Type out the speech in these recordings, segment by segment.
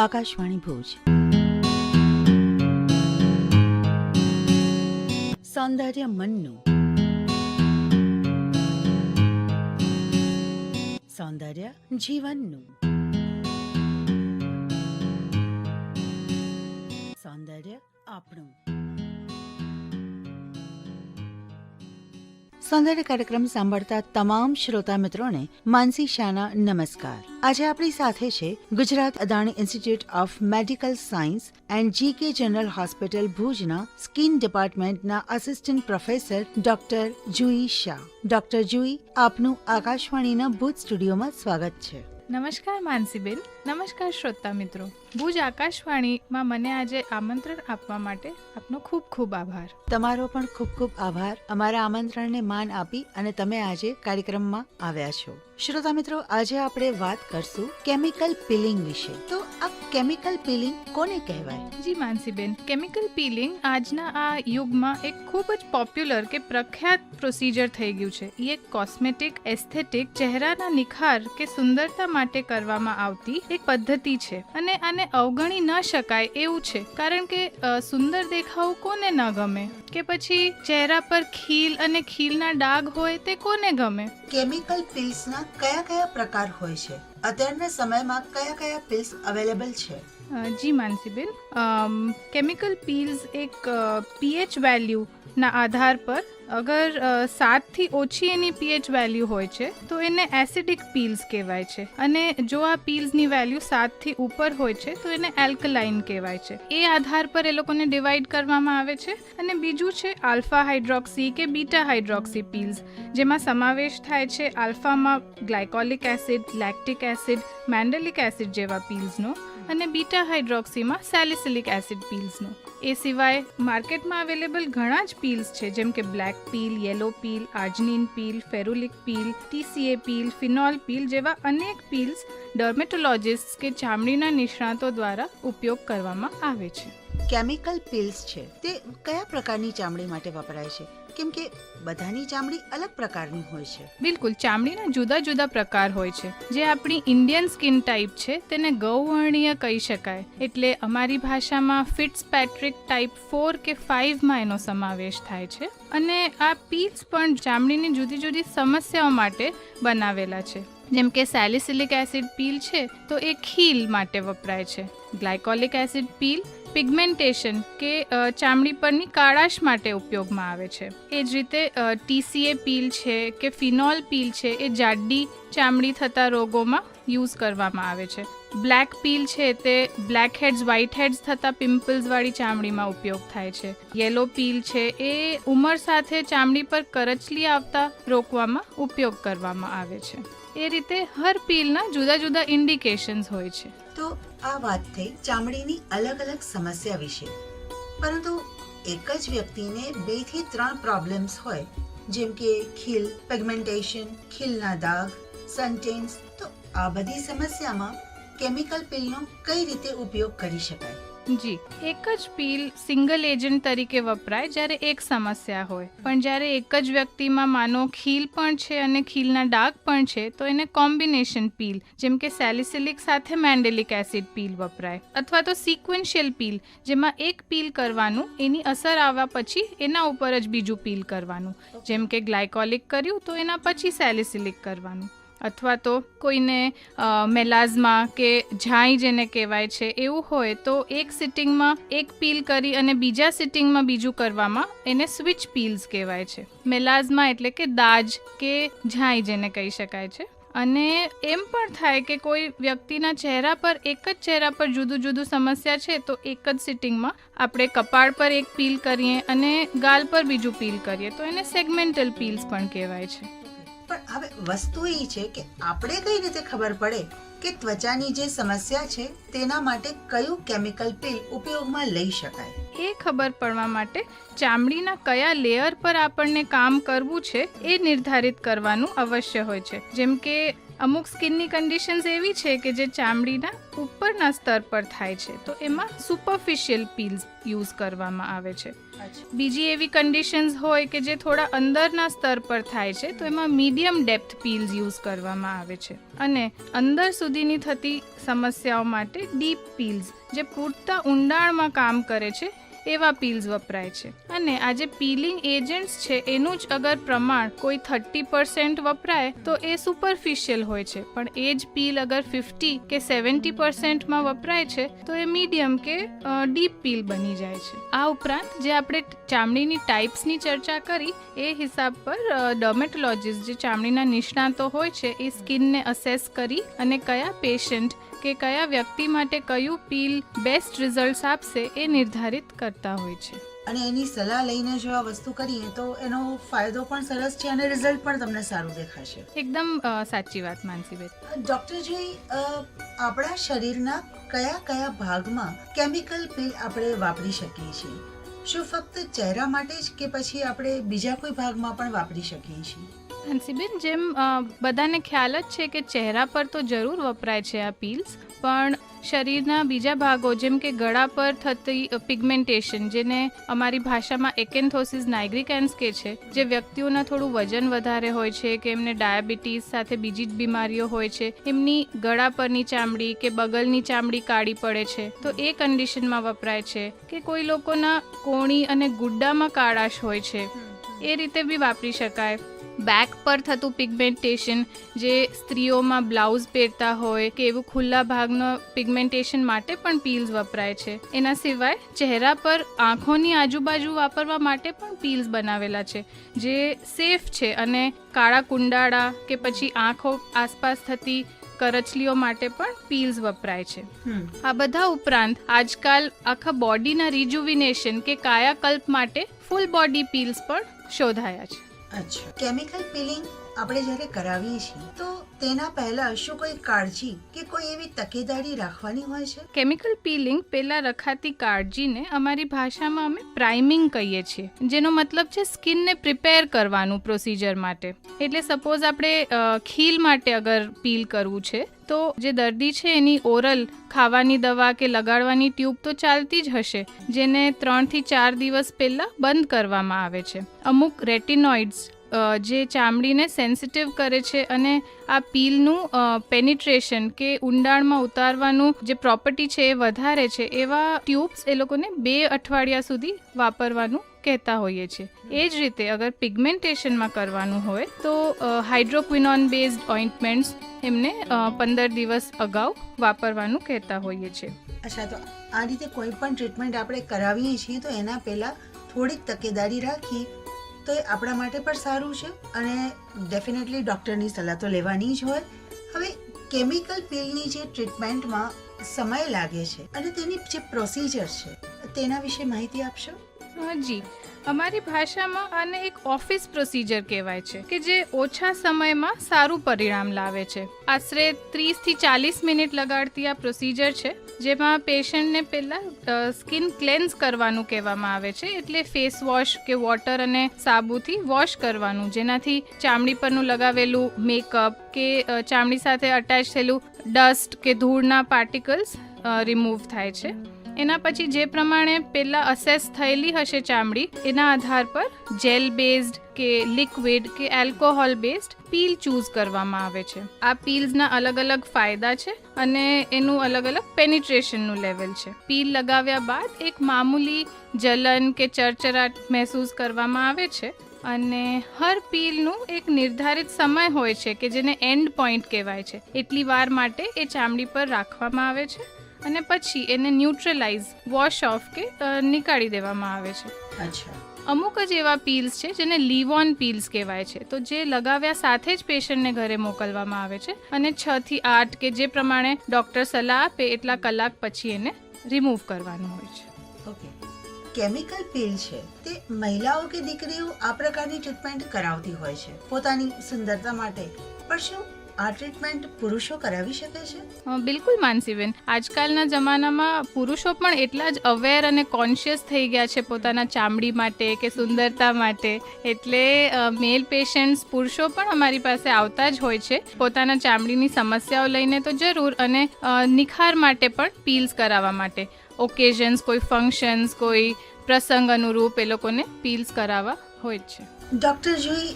આકાશવાણી ભુજ. સૌંદર્ય મનનું, સૌંદર્ય જીવનનું, સૌંદર્ય આપણું. સૌંદર્ય કાર્યક્રમ સાંભળતા તમામ શ્રોતા મિત્રોને માનસી શાના નમસ્કાર. આજે આપણી સાથે છે Gujarat Adani institute of medical science and GK general hospital ભુજના સ્કિન ડિપાર્ટમેન્ટના આસિસ્ટન્ટ પ્રોફેસર ડોક્ટર જુઈ શાહ. ડોક્ટર જુઈ, આપનું આકાશવાણીના ભુજ સ્ટુડિયોમાં સ્વાગત છે. નમસ્કાર માનસીબેન. નમસ્કાર શ્રોતા મિત્રો. ભુજ આકાશવાણીમાં મને આજે આમંત્રણ આપવા માટે આપનો ખૂબ ખૂબ આભાર. તમારો પણ ખૂબ ખૂબ આભાર અમારા આમંત્રણને માન આપી અને તમે આજે કાર્યક્રમમાં આવ્યા છો. શ્રોતા મિત્રો, આજે આપણે વાત કરશું કેમિકલ પીલિંગ વિશે. તો આ કેમિકલ પીલિંગ કોને કહેવાય? જી માનસીબેન, કેમિકલ પીલિંગ આજના આ યુગમાં એક ખૂબ જ પોપ્યુલર કે પ્રખ્યાત પ્રોસિજર થઈ ગયું છે. એ એક કોસ્મેટિક, એસ્થેટિક, ચહેરાના નિખાર કે સુંદરતા માટે કરવામાં આવતી એક પદ્ધતિ છે અને આને અવગણી ન શકાય એવું છે. કારણ કે સુંદર દેખાવું કોને ન ગમે, કે પછી ચહેરા પર ખીલ અને ખીલના ડાઘ હોય તે કોને ગમે? કેમિકલ પીલ્સના કયા કયા પ્રકાર હોય છે? અત્યારના સમયમાં કયા કયા પીલ્સ અવેલેબલ છે? જી માનસીબેન, કેમિકલ પીલ્સ એક પીએચ વેલ્યુના આધાર પર અગર 7થી ઓછી એની પીએચ વેલ્યુ હોય છે તો એને એસિડિક પીલ્સ કહેવાય છે, અને જો આ પીલ્સની વેલ્યુ 7થી ઉપર હોય છે તો એને એલ્કલાઇન કહેવાય છે. એ આધાર પર એ લોકોને ડિવાઈડ કરવામાં આવે છે. અને બીજું છે આલ્ફા હાઇડ્રોક્સી કે બીટા હાઇડ્રોક્સી પીલ્સ, જેમાં સમાવેશ થાય છે આલ્ફામાં glycolic acid, lactic acid, mandelic acid જેવા પીલ્સનો, અને બીટા હાઇડ્રોક્સીમાં સેલિસિલિક એસિડ પીલ્સનો. એ સિવાય માર્કેટમાં અવેલેબલ ઘણા જ પીલ્સ છે, જેમ કે black peel, yellow peel, arginine peel, ferulic peel, TCA peel, phenol peel જેવા અનેક પીલ્સ ડર્મેટોલોજિસ્ટ કે ચામડીના નિષ્ણાતો દ્વારા ઉપયોગ કરવામાં આવે છે. કેમિકલ પીલ્સ છે તે કયા પ્રકારની ચામડી માટે વપરાય છે? કેમ કે બધાની ચામડી અલગ પ્રકારની હોય છે. બિલકુલ, ચામડીના જુદા જુદા પ્રકાર હોય છે. જે આપણી ઇન્ડિયન સ્કિન ટાઈપ છે તેને ગૌવર્ણીય કહી શકાય. એટલે અમારી ભાષામાં ફિટ્સપેટ્રિક ટાઈપ 4 કે 5માં એનો સમાવેશ થાય છે. અને આ પીલ્સ પણ ચામડીની જુદી જુદી સમસ્યાઓ માટે બનાવેલા છે. જેમ કે સેલિસિલિક એસિડ પીલ છે તો એ ખીલ માટે વપરાય છે. ગ્લાયકોલિક એસિડ પીલ પિગમેન્ટેશન કે ચામડી પરની કાળાશ માટે ઉપયોગમાં આવે છે. એ જ રીતે TCA પીલ છે કે ફિનોલ પીલ છે એ જાડી ચામડી થતા રોગોમાં યુઝ કરવામાં આવે છે. બ્લેક પીલ છે તે બ્લેક હેડ્સ, વ્હાઇટ હેડ્સ થતા પિમ્પલ્સ વાળી ચામડીમાં ઉપયોગ થાય છે. યેલો પીલ છે એ ઉંમર સાથે ચામડી પર કરચલી આવતા રોકવામાં ઉપયોગ કરવામાં આવે છે. એ રીતે હર પીલના જુદા જુદા ઇન્ડિકેશન્સ હોય છે. તો આ વાત થઈ ચામડીની અલગ અલગ સમસ્યા વિશે. પરંતુ એક જ વ્યક્તિને 2 થી 3 પ્રોબ્લેમ્સ હોય, જેમ કે ખીલ, પિગમેન્ટેશન, ખીલના દાગ, સનટેન્સ, તો આ બધી સમસ્યામાં કેમિકલ પીલનો કઈ રીતે ઉપયોગ કરી શકાય? જી, એક જ પીલ સિંગલ એજન્ટ તરીકે વપરાય જ્યારે એક સમસ્યા હોય. પણ જ્યારે એક જ વ્યક્તિમાં માનો ખીલ પણ છે અને ખીલના ડાઘ પણ છે તો એને કોમ્બિનેશન પીલ, જેમ કે સેલિસિલિક સાથે મેન્ડેલિક એસિડ પીલ વપરાય. અથવા તો સિક્વન્શિયલ પીલ, જેમાં એક પીલ કરવાનું, એની અસર આવવા પછી એના ઉપર જ બીજું પીલ કરવાનું. જેમ કે ગ્લાયકોલિક કર્યું તો એના પછી સેલિસિલિક કરવાનું. અથવા તો કોઈને મેલાઝમા કે ઝાઈ જેને કહેવાય છે એવું હોય તો એક સિટિંગમાં એક પીલ કરી અને બીજા સિટિંગમાં બીજું કરવામાં એને સ્વિચ પીલ્સ કહેવાય છે. મેલાઝમા એટલે કે દાજ કે ઝાઈ જેને કહી શકાય છે. અને એમ પણ થાય કે કોઈ વ્યક્તિના ચહેરા પર, એક જ ચહેરા પર જુદું જુદું સમસ્યા છે તો એક જ સિટિંગમાં આપણે કપાળ પર એક પીલ કરીએ અને ગાલ પર બીજું પીલ કરીએ તો એને સેગમેન્ટલ પીલ્સ પણ કહેવાય છે. પણ હવે વસ્તુ એ છે કે આપણે કઈ રીતે ખબર પડે કે ત્વચાની જે સમસ્યા છે તેના માટે કયું કેમિકલ પીલ ઉપયોગમાં લઈ શકાય? એ ખબર પડવા માટે ચામડીના કયા લેયર પર આપણને કામ કરવું છે એ નિર્ધારિત કરવાનું અવશ્ય હોય છે. જેમ કે અમુક સ્કિનની કન્ડિશન્સ એવી છે કે જે ચામડીના ઉપરના સ્તર પર થાય છે, તો એમાં સુપરફિશિયલ પીલ્સ યુઝ કરવામાં આવે છે. બીજી એવી કન્ડિશન્સ હોય કે જે થોડા અંદરના સ્તર પર થાય છે, તો એમાં મીડિયમ ડેપ્થ પીલ્સ યુઝ કરવામાં આવે છે. અને અંદર સુધીની થતી સમસ્યાઓ માટે ડીપ પીલ્સ, જે પૂરતા ઊંડાણમાં કામ કરે છે, એવા પીલ્સ વપરાય છે. અને આ જે પીલિંગ એજન્ટ્સ છે એનું જ અગર પ્રમાણ કોઈ 30% વપરાય તો એ સુપરફિશિયલ હોય છે, પણ એ જ પીલ અગર 50 કે 70%માં વપરાય છે તો એ મીડિયમ કે ડીપ પીલ બની જાય છે. આ ઉપરાંત જે આપણે ચામડીની ટાઈપ્સની ચર્ચા કરી એ હિસાબ પર ડર્મેટોલોજીસ્ટ, જે ચામડીના નિષ્ણાતો હોય છે, એ સ્કિનને અસેસ કરી અને કયા પેશન્ટ કે કયા વ્યક્તિ માટે કયું પીલ બેસ્ટ રિઝલ્ટ્સ આપશે એ નિર્ધારિત કરતા હોય છે. અને એની સલાહ લઈને જો આ વસ્તુ કરીએ તો એનો ફાયદો પણ સરસ છે અને રિઝલ્ટ પણ તમને સારું દેખાશે. એકદમ સાચી વાત માનસીબેન. ડોક્ટરજી, આપણા શરીરના કયા કયા ભાગમાં કેમિકલ પીલ આપણે વાપરી શકીએ છીએ? શું ફક્ત ચહેરા માટે જ કે પછી આપણે બીજા કોઈ ભાગમાં પણ વાપરી શકીએ છીએ? હંસીબેન, જેમ બધાને ખ્યાલ જ છે કે ચહેરા પર તો જરૂર વપરાય છે આ પીલ્સ, પણ શરીરના બીજા ભાગો જેમ કે ગળા પર થતી પિગમેન્ટેશન, જેને અમારી ભાષામાં એકેન્થોસિસ નાઇગ્રિકેન્સ કે છે, જે વ્યક્તિઓના થોડું વજન વધારે હોય છે કે એમને ડાયાબિટીસ સાથે બીજી જ બીમારીઓ હોય છે, એમની ગળા પરની ચામડી કે બગલની ચામડી કાળી પડે છે, તો એ કન્ડિશનમાં વપરાય છે. કે કોઈ લોકોના કોણી અને ગુડ્ડામાં કાળાશ હોય છે, એ રીતે બી વાપરી શકાય. બેક પર થતું પિગમેન્ટેશન, જે સ્ત્રીઓમાં બ્લાઉઝ પહેરતા હોય કે એવું ખુલ્લા ભાગનો પિગમેન્ટેશન માટે પણ પીલ્સ વપરાય છે. એના સિવાય ચહેરા પર આંખોની આજુબાજુ વાપરવા માટે પણ પીલ્સ બનાવેલા છે, જે સેફ છે અને કાળા કુંડાળા કે પછી આંખો આસપાસ થતી કરચલીઓ માટે પણ પીલ્સ વપરાય છે. આ બધા ઉપરાંત આજકાલ આખા બોડીના રિજુવિનેશન કે કાયાકલ્પ માટે ફૂલ બોડી પીલ્સ પણ શોધાયા છે. અચ્છા, કેમિકલ પીલિંગ આપણે જ્યારે કરાવીએ છીએ તો તેના પહેલા શું કોઈ કાળજી કે કોઈ એવી તકેદારી રાખવાની હોય છે? કેમિકલ પીલિંગ પહેલા રખાતી કાળજીને અમારી ભાષામાં અમે પ્રાઇમિંગ કહીએ છીએ, જેનો મતલબ છે સ્કિનને પ્રિપેર કરવાનું પ્રોસિજર માટે. એટલે સપોઝ આપણે ખીલ માટે અગર પીલ કરવું છે તો જે દર્દી છે એની ઓરલ ખાવાની દવા કે લગાડવાની ટ્યુબ તો ચાલતી જ હશે, જેને 3 થી 4 દિવસ પહેલા બંધ કરવામાં આવે છે. અમુક રેટિનોઇડ્સ જે ચામડીને સેન્સિટિવ કરે છે અને આ પીલનું પેનિટ્રેશન કે ઊંડાણમાં ઉતારવાનું જે પ્રોપર્ટી છે એ વધારે છે, એવા ટ્યુબ્સ એ લોકોને 2 અઠવાડિયા સુધી વાપરવાનું કહેતા હોઈએ છીએ. એ જ રીતે અગર પિગમેન્ટેશનમાં કરવાનું હોય તો હાઇડ્રોક્વિનોન બેઝડ ઓઇન્ટમેન્ટ્સ એમને 15 દિવસ અગાઉ વાપરવાનું કહેતા હોઈએ છીએ. અચ્છા, તો આ રીતે કોઈ પણ ટ્રીટમેન્ટ આપણે કરાવીએ છીએ તો એના પહેલા થોડીક તકેદારી રાખી તો એ આપણા માટે પણ સારું છે અને ડેફિનેટલી ડૉક્ટરની સલાહ તો લેવાની જ હોય. હવે કેમિકલ પીલની જે ટ્રીટમેન્ટમાં સમય લાગે છે અને તેની જે પ્રોસિજર છે તેના વિશે માહિતી આપશો? જી, અમારી ભાષામાં આને એક ઓફિસ પ્રોસિજર કહેવાય છે કે જે ઓછા સમયમાં સારું પરિણામ લાવે છે. આશરે 30 થી 40 મિનિટ લગાડતી આ પ્રોસિજર છે, જેમાં પેશન્ટને પહેલાં સ્કિન ક્લેન્ઝ કરવાનું કહેવામાં આવે છે. એટલે ફેસ વોશ કે વોટર અને સાબુથી વોશ કરવાનું, જેનાથી ચામડી પરનું લગાવેલું મેકઅપ કે ચામડી સાથે અટેચ થયેલું ડસ્ટ કે ધૂળના પાર્ટિકલ્સ રિમૂવ થાય છે. એના પછી જે પ્રમાણે પહેલાં અસેસ થયેલી હશે ચામડી, એના આધાર પર જેલ બેઝડ કે લિક્વિડ કે આલ્કોહોલ બેઝડ પીલ ચૂઝ કરવામાં આવે છે. આ પીલ્સના અલગ અલગ ફાયદા છે અને એનું અલગ અલગ પેનિટ્રેશનનું લેવલ છે. પીલ લગાવ્યા બાદ એક મામૂલી જલન કે ચરચરાટ મહેસૂસ કરવામાં આવે છે અને હર પીલનું એક નિર્ધારિત સમય હોય છે કે જેને એન્ડ પોઈન્ટ કહેવાય છે. એટલી વાર માટે એ ચામડી પર રાખવામાં આવે છે અને પછી એને ન્યુટ્રલાઇઝ, વોશ ઓફ કે નીકાળી દેવામાં આવે છે. અચ્છા, અમુક જ એવા પીલ્સ છે જેને લીવ ઓન પીલ્સ કહેવાય છે, તો જે લગાવ્યા સાથે જ પેશન્ટને ઘરે મોકલવામાં આવે છે અને 6 થી 8 કે જે પ્રમાણે ડૉક્ટર સલાહ આપે એટલા કલાક પછી એને રિમૂવ કરવાનું હોય છે. ઓકે, કેમિકલ પીલ છે તે મહિલાઓ કે દીકરીઓ આ પ્રકારની ટ્રીટમેન્ટ કરાવતી હોય છે પોતાની સુંદરતા માટે, પણ શું આ ટ્રીટમેન્ટ પુરુષો કરાવી શકે છે? બિલકુલ માનસીબેન, આજકાલના જમાનામાં પુરુષો પણ એટલા જ અવેર અને કોન્શિયસ થઈ ગયા છે પોતાના ચામડી માટે કે સુંદરતા માટે, એટલે મેલ પેશન્ટ્સ પુરુષો પણ અમારી પાસે આવતા જ હોય છે પોતાના ચામડીની સમસ્યાઓ લઈને તો જરૂર, અને નિખાર માટે પણ પીલ્સ કરાવવા માટે, ઓકેઝન્સ, કોઈ ફંક્શન્સ, કોઈ પ્રસંગ અનુરૂપ એ લોકોને પીલ્સ કરાવવા હોય જ છે. ડૉક્ટર જોઈ,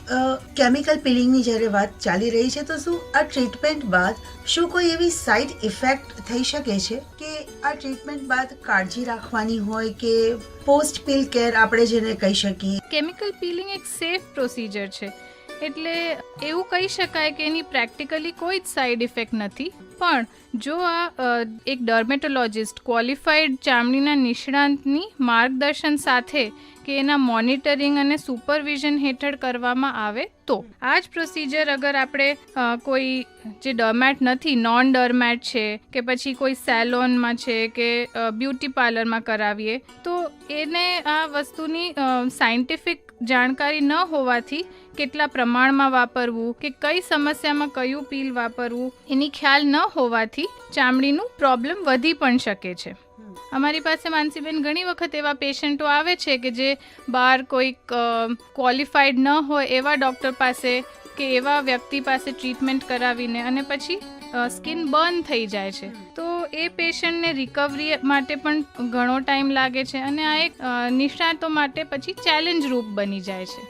કેમિકલ પીલિંગની જ્યારે વાત ચાલી રહી છે તો શું આ ટ્રીટમેન્ટ બાદ શું કોઈ એવી સાઇડ ઇફેક્ટ થઈ શકે છે કે આ ટ્રીટમેન્ટ બાદ કાળજી રાખવાની હોય કે પોસ્ટ પીલ કેર આપણે જેને કહી શકીએ? કેમિકલ પીલિંગ એક સેફ પ્રોસિજર છે, એટલે એવું કહી શકાય કે એની પ્રેક્ટિકલી કોઈ જ સાઇડ ઇફેક્ટ નથી. પણ જો આ એક ડર્મેટોલોજિસ્ટ, ક્વોલિફાઈડ ચામડીના નિષ્ણાંતની માર્ગદર્શન સાથે કે એના મોનિટરિંગ અને સુપરવિઝન હેઠળ કરવામાં આવે તો આ જ પ્રોસિજર અગર આપણે કોઈ જે ડર્મેટ નથી, નોન ડર્મેટ છે કે પછી કોઈ સેલોનમાં છે કે બ્યુટી પાર્લરમાં કરાવીએ તો એને આ વસ્તુની સાયન્ટિફિક જાણકારી ન હોવાથી કેટલા પ્રમાણમાં વાપરવું કે કઈ સમસ્યામાં કયું પીલ વાપરવું એની ખ્યાલ ન હોવાથી ચામડીનું પ્રોબ્લેમ વધી પણ શકે છે. અમારી પાસે માનસીબેન ઘણી વખત એવા પેશન્ટો આવે છે કે જે બહાર કોઈક ક્વોલિફાઈડ ન હોય એવા ડૉક્ટર પાસે કે એવા વ્યક્તિ પાસે ટ્રીટમેન્ટ કરાવીને અને પછી સ્કિન બર્ન થઈ જાય છે, તો એ પેશન્ટને રિકવરી માટે પણ ઘણો ટાઈમ લાગે છે અને આ એક નિષ્ણાતો માટે પછી ચેલેન્જ રૂપ બની જાય છે.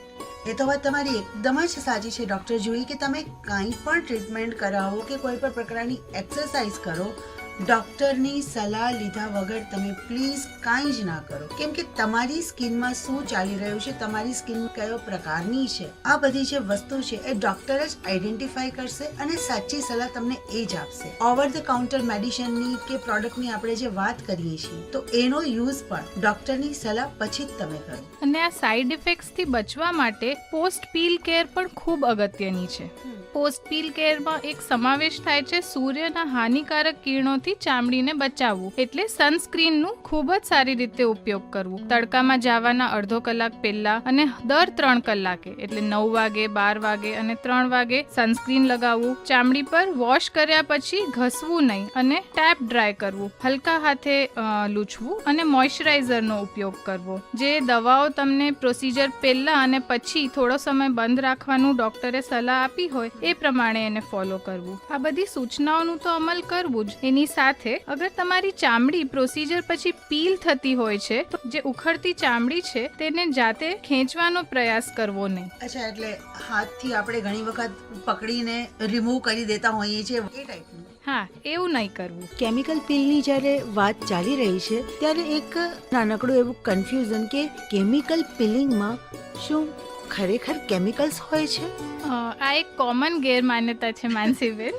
એ તો વાત તમારી એકદમ જ સાચી છે ડૉક્ટર જોઈ કે તમે કાંઈ પણ ટ્રીટમેન્ટ કરાવો કે કોઈ પણ પ્રકારની એક્સરસાઇઝ કરો, ડૉક્ટરની સલાહ લીધા વગર તમે પ્લીઝ કાંઈ જ ના કરો, કેમ કે તમારી સ્કિનમાં શું ચાલી રહ્યું છે, તમારી સ્કિન કયો પ્રકારની છે, આ બધી જે વસ્તુ છે એ ડૉક્ટર જ આઈડેન્ટિફાઈ કરશે અને સાચી સલાહ તમને એ જ આપશે. ઓવર ધ કાઉન્ટર મેડિસિનની કે પ્રોડક્ટની આપણે જે વાત કરીએ છીએ તો એનો યુઝ પણ ડૉક્ટરની સલાહ પછી જ તમે કરો. અને આ સાઇડ ઇફેક્ટ્સથી બચવા માટે પોસ્ટ પીલ કેર પણ ખૂબ અગત્યની છે. પોસ્ટ પીલ કેરમાં એક સમાવેશ થાય છે સૂર્યના હાનિકારક કિરણોથી ચામડીને બચાવવું, એટલે સનસ્ક્રીનનું ખૂબ જ સારી રીતે ઉપયોગ કરવું. તડકામાં જવાના અડધો કલાક પહેલા અને દર 3 કલાકે એટલે 9 વાગે, 12 વાગે અને 3 વાગે સનસ્ક્રીન લગાવવું. ચામડી પર વોશ કર્યા પછી ઘસવું નહીં અને ટેપ ડ્રાય કરવું. હલકા હાથે લૂછવું અને મોઇશ્ચરાઇઝરનો ઉપયોગ કરવો. જે દવાઓ તમને પ્રોસિજર પહેલા અને પછી થોડો સમય બંધ રાખવાનું ડૉક્ટરે સલાહ આપી હોય એ પ્રમાણે એને ફોલો કરવું. આ બધી સૂચનાઓનું તો અમલ કરવું જ. એની સાથે અગર તમારી ચામડી પ્રોસિજર પછી પીલ થતી હોય છે તો જે ઉખડતી ચામડી છે તેને જાતે ખેંચવાનો પ્રયાસ કરવો નહીં. અચ્છા, એટલે હાથથી આપણે ઘણી વખત પકડીને રિમૂવ કરી દેતા હોઈએ છીએ એ ટાઈપનું? હા, એવું નહીં કરવું. કેમિકલ પીલની જ્યારે વાત ચાલી રહી છે ત્યારે એક નાનકડું એવું કન્ફ્યુઝન કે કેમિકલ પીલિંગમાં શું ખરેખર કેમિકલ્સ હોય છે? આ એક કોમન ગેરમાન્યતા છે માનસીબેન,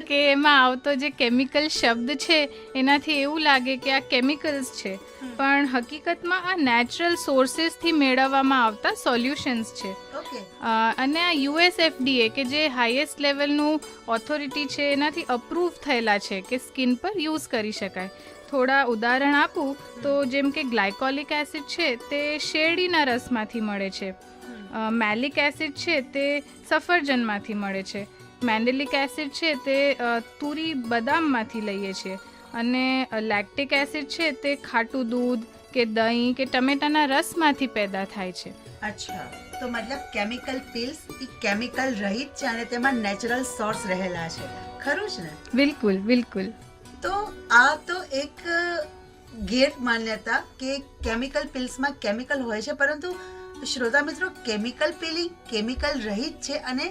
કે એમાં આવતો જે કેમિકલ શબ્દ છે એનાથી એવું લાગે કે આ કેમિકલ્સ છે, પણ હકીકતમાં આ નેચરલ સોર્સિસથી મેળવવામાં આવતા સોલ્યુશન્સ છે. અને આ USFDA કે જે હાઈએસ્ટ લેવલનું ઓથોરિટી છે એનાથી અપ્રૂવ થયેલા છે કે સ્કિન પર યુઝ કરી શકાય. થોડા ઉદાહરણ આપું તો જેમ કે ગ્લાયકોલિક એસિડ છે તે શેરડીના રસમાંથી મળે છે, મેલિક એસિડ છે તે સફરજનમાંથી મળે છે, મેન્ડેલિક એસિડ છે તે તુરી બદામમાંથી લઈએ છીએ, અને લેક્ટિક એસિડ છે તે ખાટું દૂધ કે દહીં કે ટમેટાના રસમાંથી પેદા થાય છે. અચ્છા, તો મતલબ કેમિકલ પીલ્સ એ કેમિકલ રહિત છે અને તેમાં નેચરલ સોર્સ રહેલા છે, ખરું જ ને? બિલકુલ બિલકુલ. તો આ તો એક ગેરમાન્યતા કે કેમિકલ પીલ્સમાં કેમિકલ હોય છે, પરંતુ શ્રોતા મિત્રો, કેમિકલ પીલિંગ કેમિકલ રહિત છે અને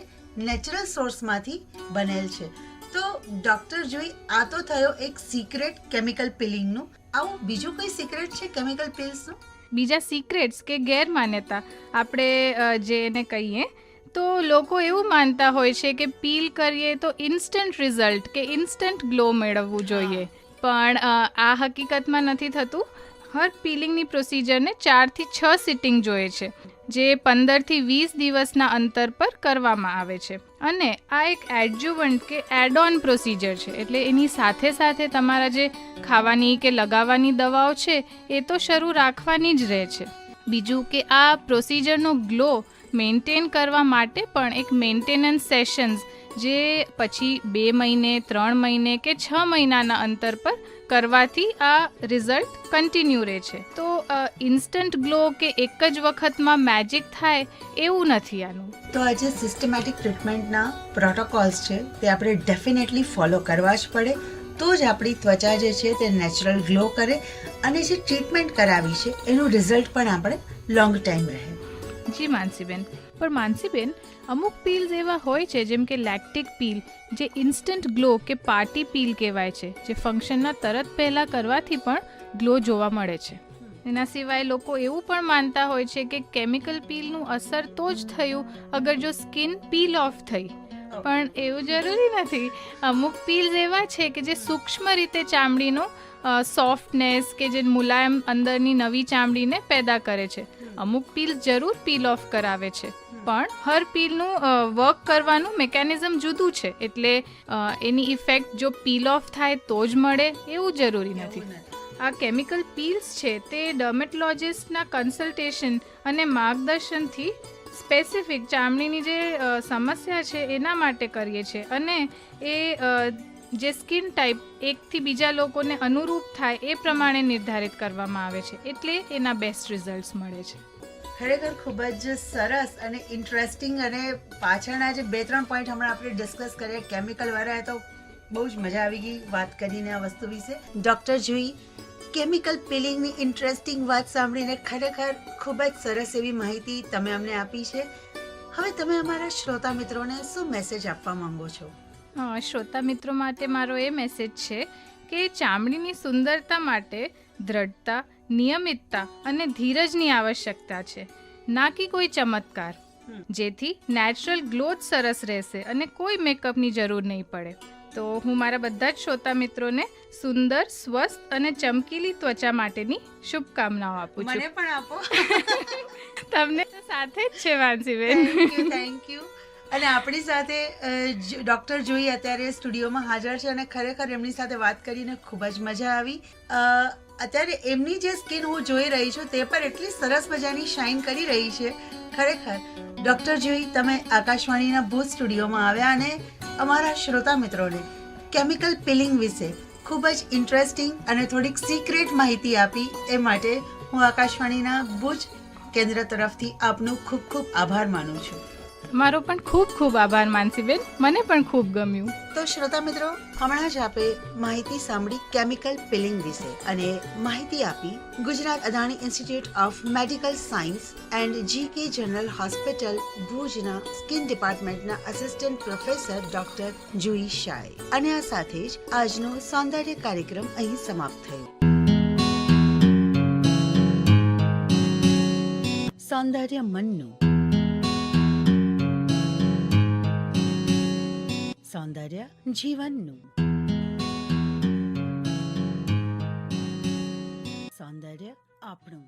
નેચરલ સોર્સમાંથી બનેલ છે. તો ડૉક્ટર જોઈ, આ તો થયો એક સિક્રેટ કેમિકલ પીલિંગનું. આવું બીજું કોઈ સિક્રેટ છે કેમિકલ પીલ્સનું? બીજા સિક્રેટ્સ કે ગેરમાન્યતા આપણે જે એને કહીએ તો લોકો એવું માનતા હોય છે કે પીલ કરીએ તો ઇન્સ્ટન્ટ રિઝલ્ટ કે ઇન્સ્ટન્ટ ગ્લો મેળવવું જોઈએ, પણ આ હકીકતમાં નથી થતું. હર પીલિંગની પ્રોસિજરને 4 થી 6 સિટિંગ જોઈએ છે, જે 15 થી 20 દિવસના અંતર પર કરવામાં આવે છે. અને આ એક એડજુવન્ટ કે એડ ઓન પ્રોસિજર છે, એટલે એની સાથે સાથે તમારા જે ખાવાની કે લગાવવાની દવાઓ છે એ તો શરૂ રાખવાની જ રહે છે. બીજું કે આ પ્રોસિજરનો ગ્લો મેન્ટેન કરવા માટે પણ એક મેન્ટેનન્સ સેશન્સ જે પછી 2 મહિને 3 મહિને કે 6 મહિનાના અંતર પર કરવાથી આ રિઝલ્ટ કન્ટિન્યુ રહે છે. તો ઇન્સ્ટન્ટ ગ્લો કે એક જ વખતમાં મેજિક થાય એવું નથી આનું. તો આ જે સિસ્ટમેટિક ટ્રીટમેન્ટના પ્રોટોકોલ્સ છે તે આપણે ડેફિનેટલી ફોલો કરવા જ પડે, તો જ આપણી ત્વચા જે છે તે નેચરલ ગ્લો કરે અને જે ટ્રીટમેન્ટ કરાવી છે એનું રિઝલ્ટ પણ આપણે લોંગ ટાઈમ રહે. જી માનસીબેન, પણ માનસીબેન અમુક પીલ્સ એવા હોય છે જેમ કે લેક્ટિક પીલ જે ઇન્સ્ટન્ટ ગ્લો કે પાર્ટી પીલ કહેવાય છે, જે ફંક્શનના તરત પહેલાં કરવાથી પણ ગ્લો જોવા મળે છે. એના સિવાય લોકો એવું પણ માનતા હોય છે કે કેમિકલ પીલનું અસર તો જ થયું અગર જો સ્કિન પીલ ઓફ થઈ, પણ એવું જરૂરી નથી. અમુક પીલ્સ એવા છે કે જે સૂક્ષ્મ રીતે ચામડીનો સોફ્ટનેસ કે જે મુલાયમ અંદરની નવી ચામડીને પેદા કરે છે. અમુક પીલ્સ જરૂર પીલ ઓફ કરાવે છે, પણ હર પીલનું વર્ક કરવાનું મિકેનિઝમ જુદું છે, એટલે એની ઇફેક્ટ જો પીલ ઓફ થાય તો જ મળે એવું જરૂરી નથી. આ કેમિકલ પીલ્સ છે તે ડર્મેટોલોજિસ્ટના કન્સલ્ટેશન અને માર્ગદર્શનથી સ્પેસિફિક ચામડીની જે સમસ્યા છે એના માટે કરીએ છીએ, અને એ જે સ્કિન ટાઈપ એકથી બીજા લોકોને અનુરૂપ થાય એ પ્રમાણે નિર્ધારિત કરવામાં આવે છે, એટલે એના બેસ્ટ રિઝલ્ટ્સ મળે છે. ખરેખર ખૂબ જ સરસ અને ઇન્ટરેસ્ટિંગ, અને પાછળના જે 2-3 પોઈન્ટ હમણાં આપણે ડિસ્કસ કર્યા કેમિકલ વાળા, તો બહુ જ મજા આવી ગઈ વાત કરીને આ વસ્તુ વિશે. ડૉક્ટર જુઈ, કેમિકલ પીલિંગની ઇન્ટરેસ્ટિંગ વાત સાંભળીને ખરેખર ખૂબ જ સરસ એવી માહિતી તમે અમને આપી છે. હવે તમે અમારા શ્રોતા મિત્રોને શું મેસેજ આપવા માંગો છો? શ્રોતા મિત્રો માટે મારો એ મેસેજ છે કે ચામડીની સુંદરતા માટે દ્રઢતા, નિયમિતતા અને ધીરજની આવશ્યકતા છે, ના કે કોઈ ચમત્કાર. જેથી નેચરલ ગ્લો જ સરસ રહેશે અને કોઈ મેકઅપની જરૂર નહીં પડે. તો હું મારા બધા જ શ્રોતા મિત્રોને સુંદર, સ્વસ્થ અને ચમકીલી ત્વચા માટેની શુભકામનાઓ આપું છું. મને પણ આપો. તમને તો સાથે જ છે વાંસીબેન. Thank you. અને આપણી સાથે ડૉક્ટર જોઈ અત્યારે સ્ટુડિયોમાં હાજર છે, અને ખરેખર એમની સાથે વાત કરીને ખૂબ જ મજા આવી. અત્યારે એમની જે સ્કિન હું જોઈ રહી છું તે પર એટલી સરસ મજાની શાઇન કરી રહી છે. ખરેખર ડૉક્ટર જોઈ, તમે આકાશવાણીના ભૂત સ્ટુડિયોમાં આવ્યા અને અમારા શ્રોતા મિત્રોને કેમિકલ પીલિંગ વિશે ખૂબ જ ઇન્ટરેસ્ટિંગ અને થોડીક સિક્રેટ માહિતી આપી. એ માટે હું આકાશવાણીના ભુજ કેન્દ્ર તરફથી આપનો ખૂબ ખૂબ આભાર માનું છું. મારો પણ ખૂબ ખૂબ આભાર માનસીબેન, મને પણ ખૂબ ગમ્યું. તો શ્રોતા મિત્રો, હમણાં જ આપે માહિતી સાંભળી કેમિકલ પીલિંગ વિશે, અને માહિતી આપી Gujarat Adani institute of medical science and GK general hospital ભુજના સ્કિન ડિપાર્ટમેન્ટના આસિસ્ટન્ટ પ્રોફેસર ડોક્ટર જુઈ શાય. અને આ સાથે જ આજનો સૌંદર્ય કાર્યક્રમ અહીં સમાપ્ત થયો. સૌંદર્ય મનનું, સૌંદર્ય જીવનનું, સૌંદર્ય આપણું.